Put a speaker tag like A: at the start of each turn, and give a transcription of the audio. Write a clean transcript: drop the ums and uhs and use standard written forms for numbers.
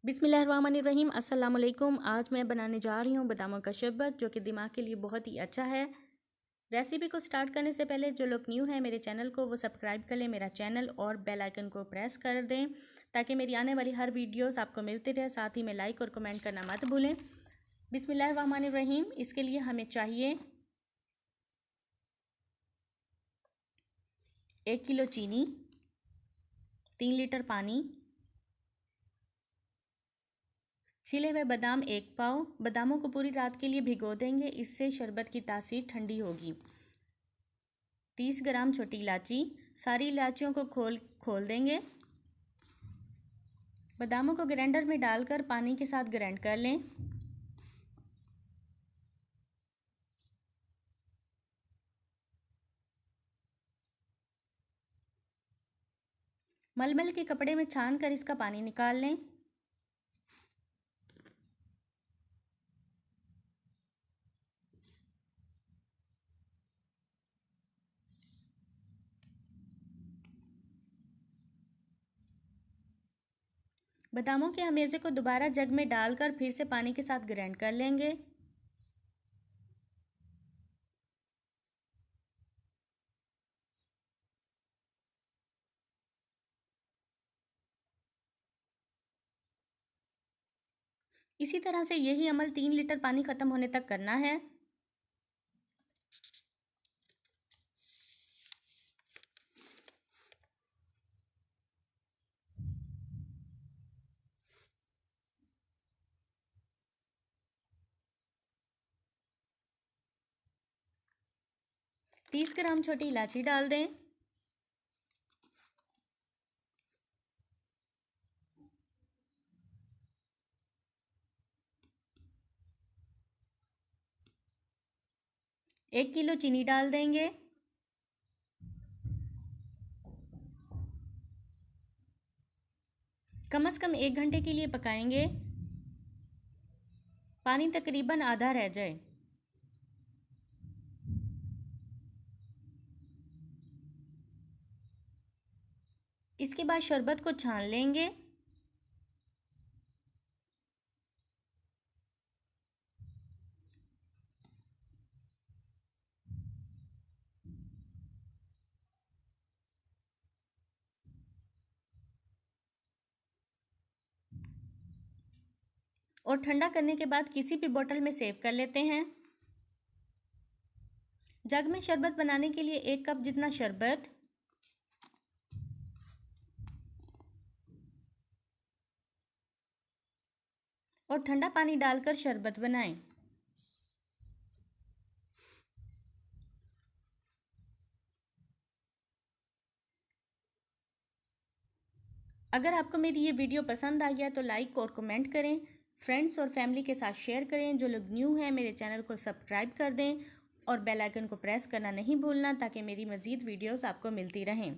A: बिस्मिल्लाहिर्रहमानिर्रहीम अस्सलाम वालेकुम। आज मैं बनाने जा रही हूँ बादामों का शरबत, जो कि दिमाग के लिए बहुत ही अच्छा है। रेसिपी को स्टार्ट करने से पहले जो लोग न्यू हैं मेरे चैनल को, वो सब्सक्राइब कर लें मेरा चैनल और बेल आइकन को प्रेस कर दें ताकि मेरी आने वाली हर वीडियोस आपको मिलती रहे। साथ ही में लाइक और कमेंट करना मत भूलें। बिस्मिल्लाहिर्रहमानिर्रहीम। इसके लिए हमें चाहिए 1 किलो चीनी, 3 लीटर पानी, छिले हुए बादाम 1 पाव। बादामों को पूरी रात के लिए भिगो देंगे, इससे शरबत की तासीर ठंडी होगी। 30 ग्राम छोटी इलायची, सारी इलायचियों को खोल देंगे। बादामों को ग्राइंडर में डालकर पानी के साथ ग्राइंड कर लें। मलमल के कपड़े में छान कर इसका पानी निकाल लें। बादामों के हमेज़े को दोबारा जग में डालकर फिर से पानी के साथ ग्राइंड कर लेंगे। इसी तरह से यही अमल 3 लीटर पानी ख़त्म होने तक करना है। तीस ग्राम छोटी इलायची डाल दें। एक किलो चीनी डाल देंगे। कम से कम 1 घंटे के लिए पकाएंगे। पानी तकरीबन आधा रह जाए। इसके बाद शरबत को छान लेंगे। और ठंडा करने के बाद किसी भी बोतल में सेव कर लेते हैं। जग में शरबत बनाने के लिए 1 कप जितना शरबत, और ठंडा पानी डालकर शरबत बनाएं। अगर आपको मेरी ये वीडियो पसंद आई है तो लाइक और कमेंट करें। फ्रेंड्स और फैमिली के साथ शेयर करें। जो लोग न्यू हैं मेरे चैनल को सब्सक्राइब कर दें और बेल आइकन को प्रेस करना नहीं भूलना ताकि मेरी मज़ीद वीडियोस आपको मिलती रहें।